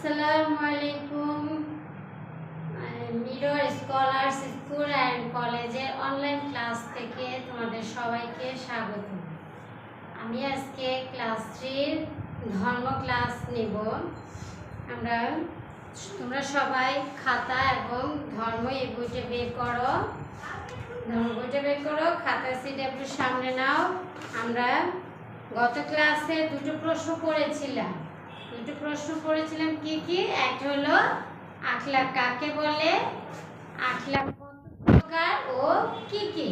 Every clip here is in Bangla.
আসসালামু আলাইকুম। মিরর স্কলার্স স্কুল অ্যান্ড কলেজের অনলাইন ক্লাস থেকে তোমাদের সবাইকে স্বাগত। আমি আজকে ক্লাস 3 ধর্ম ক্লাস নেব। তোমরা সবাই খাতা এবং ধর্ম এই বইটা বের করো। ধর্ম বইটা বের করো, খাতা সিডাব্লিউ সামনে নাও। আমরা গত ক্লাসে দুটো প্রশ্ন পড়েছিলাম। কি কি? একটা হলো আখলাক কাকে বলে, আখলাক কত প্রকার ও কি কি।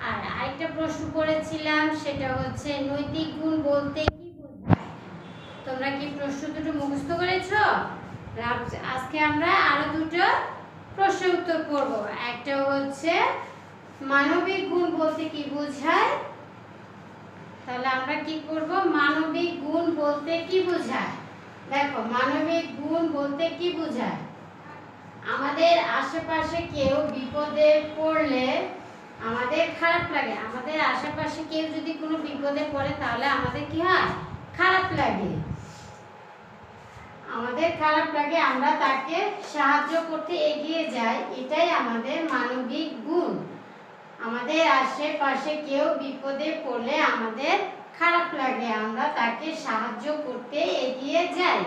আর আরেকটা প্রশ্ন পড়েছিলাম, সেটা হচ্ছে নৈতিক গুণ বলতে কি বোঝায়। তোমরা কি প্রশ্ন দুটো মুখস্থ করেছো? আজকে আমরা আরো দুটো প্রশ্নের উত্তর পড়ব। একটা হচ্ছে মানবিক গুণ বলতে কি বোঝায়। তাহলে আমরা কি করব? মানবিক গুণ বলতে কি বোঝায়। দেখো, মানবিক গুণ বলতে কি বোঝায়? আমাদের আশেপাশে কেউ বিপদে পড়লে আমাদের খারাপ লাগে। আমাদের আশেপাশে কেউ যদি কোনো বিপদে পড়ে তাহলে আমাদের কি হয়? খারাপ লাগে। আমরা তাকে সাহায্য করতে এগিয়ে যাই। এটাই আমাদের মানবিক গুণ। আমাদের আশেপাশে কেউ বিপদে পড়লে আমাদের খারাপ লাগে, আমরা তাকে সাহায্য করতে এগিয়ে যাই।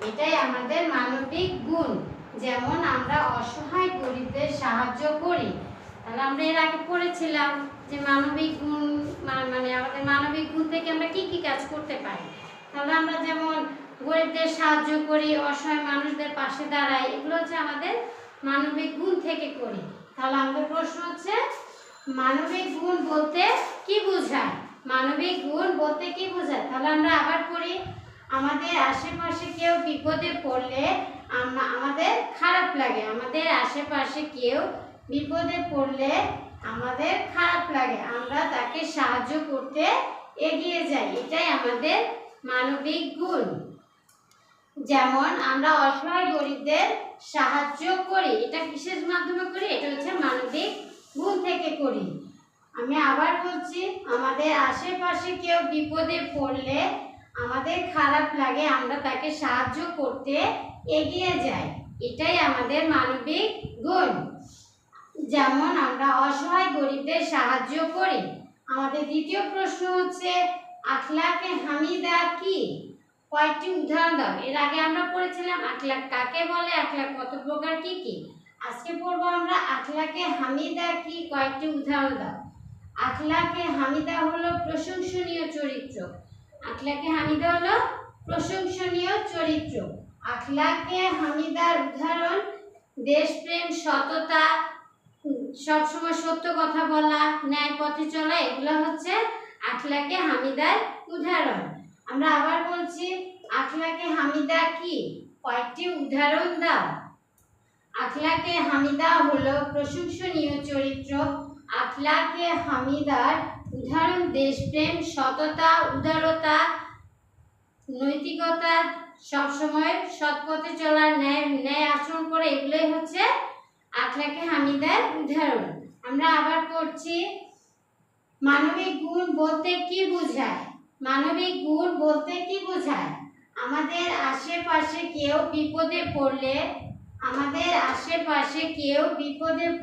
এটাই আমাদের মানবিক গুণ। যেমন আমরা অসহায় গরিবদের সাহায্য করি। তাহলে আমরা এর আগে পড়েছিলাম যে মানবিক গুণ মানে আমাদের মানবিক গুণ থেকে আমরা কি কি কাজ করতে পারি। তাহলে আমরা যেমন গরিবদের সাহায্য করি, অসহায় মানুষদের পাশে দাঁড়াই, এগুলো হচ্ছে আমাদের মানবিক গুণ থেকে করি। তাহলে আমাদের প্রশ্ন হচ্ছে মানবিক গুণ বলতে কি বোঝায়? মানবিক গুণ বলতে কি বোঝায়? তাহলে আমরা আবার পড়ি। আমাদের আশেপাশে কেউ বিপদে পড়লে আমাদের খারাপ লাগে। আমাদের আশেপাশে কেউ বিপদে পড়লে আমাদের খারাপ লাগে, আমরা তাকে সাহায্য করতে এগিয়ে যাই। এটাই আমাদের মানবিক গুণ। যেমন আমরা অসহায় গরিবদের সাহায্য করি, এটা কিসের মাধ্যমে করি? এটা হচ্ছে মানবিক গুণ থেকে করি। আমি আবার বলছি, আমাদের আশেপাশে কেউ বিপদে পড়লে আমাদের খারাপ লাগে, আমরা তাকে সাহায্য করতে এগিয়ে যাই। এটাই আমাদের মানবিক গুণ। যেমন আমরা অসহায় গরিবদের সাহায্য করি। আমাদের দ্বিতীয় প্রশ্ন হচ্ছে আখলাকে হামিদা কি? কয়েকটি উদাহরণ দাও। এর আগে আমরা পড়েছিলাম আখলাক কাকে বলে, আখলাক কত প্রকার, কি কি। আজকে পড়বো আমরা আখলাকে হামিদা কি, কয়েকটি উদাহরণ দাও। আখলাকে হামিদা হলো প্রশংসনীয় চরিত্র। আখলাকে হামিদা হলো প্রশংসনীয় চরিত্র। আখলাকে হামিদার উদাহরণ দেশপ্রেম, সততা, সবসময় সত্য কথা বলা, ন্যায় পথে চলা, এগুলো হচ্ছে আখলাকে হামিদার উদাহরণ। আমরা আবার বলছি আখলাকে হামিদা কি, কয়েকটি উদাহরণ দাও। আখলাকে হামিদা হলো প্রশংসনীয় চরিত্র। আখলাকে হামিদার উদাহরণ দেশপ্রেম, সততা, উদারতা, নৈতিকতা, সবসময় সৎ পথে চলার, ন্যায় আচরণ করে, এগুলোই হচ্ছে আখলাকে হামিদার উদাহরণ। আমরা আবার পড়ছি মানবিক গুণ বলতে কি বোঝায়। মানবিক গুণ বলতে কি বোঝায়? আমাদের আশেপাশে কেউ বিপদে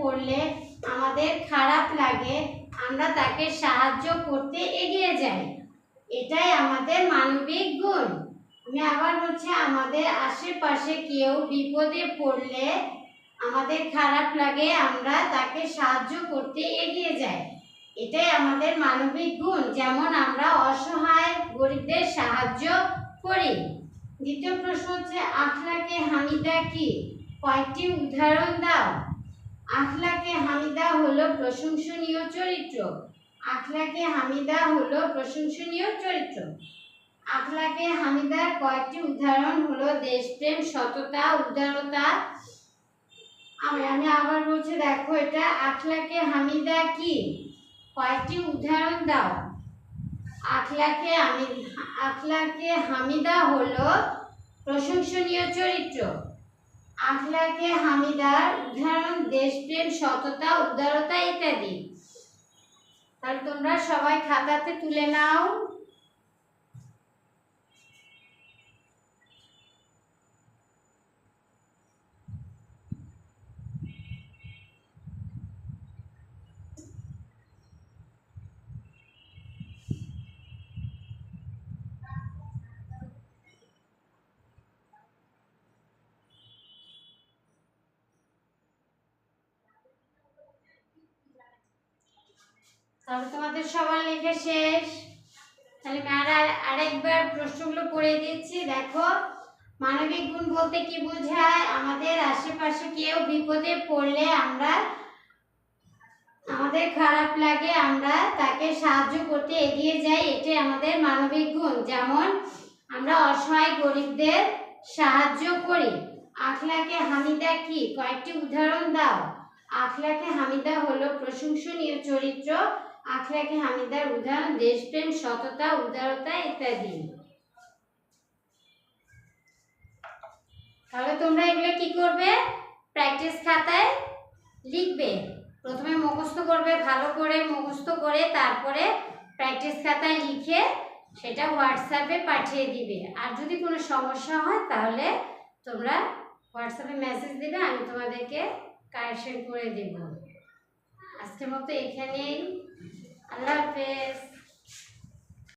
পড়লে আমাদের খারাপ লাগে, আমরা তাকে সাহায্য করতে এগিয়ে যাই। এটাই আমাদের মানবিক গুণ। আমি আবার বলছি, আমাদের আশেপাশে কেউ বিপদে পড়লে আমাদের খারাপ লাগে, আমরা তাকে সাহায্য করতে এগিয়ে যাই। এটাই আমাদের মানবিক গুণ। যেমন আমরা অসহায় গরিবদের সাহায্য করি। দ্বিতীয় প্রশ্ন হচ্ছে আখলাকে হামিদা কি, কয়েকটি উদাহরণ দাও। আখলাকে হামিদা হলো প্রশংসনীয় চরিত্র। আখলাকে হামিদা হলো প্রশংসনীয় চরিত্র। আখলাকে হামিদার কয়েকটি উদাহরণ হলো দেশপ্রেম, সততা, উদারতা। আমি আবার বলছি, দেখো এটা আখলাকে হামিদা কি, কয়েকটি উদাহরণ দাও। আখলাকে হামিদা হলো প্রশংসনীয় চরিত্র। আখলাকে হামিদার উদাহরণ দেশপ্রেম, সততা, উদারতা ইত্যাদি। তাহলে তোমরা সবাই খাতাতে তুলে নাও। তাহলে তোমাদের সবার লেখা শেষ। তাহলে আমি আরেকবার প্রশ্নগুলো পড়ে দিচ্ছি, দেখো। মানবিক গুণ বলতে কি বোঝায়? আমাদের আশেপাশে কেউ বিপদে পড়লে আমাদের খারাপ লাগে, আমরা তাকে সাহায্য করতে এগিয়ে যাই, এটাই আমাদের মানবিক গুণ। যেমন আমরা অসহায় গরিবদের সাহায্য করি। আখলাকে হামিদা কি? কয়েকটি উদাহরণ দাও। আখলাকে হামিদা হলো প্রশংসনীয় চরিত্র। আখলাকে হামিদার উদাহরণ দেশপ্রেম, সততা, উদারতা ইত্যাদি। তাহলে তোমরা এগুলো কি করবে? প্র্যাকটিস খাতায় লিখবে। প্রথমে মুখস্থ করবে, ভালো করে মুখস্থ করে তারপরে প্র্যাকটিস খাতায় লিখে সেটা হোয়াটসঅ্যাপে পাঠিয়ে দিবে। আর যদি কোনো সমস্যা হয় তাহলে তোমরা হোয়াটসঅ্যাপে মেসেজ দিবে, আমি তোমাদেরকে কারেকশন করে দেব। আজকের মতো এখানেই। আল্লাহ হাফেজ।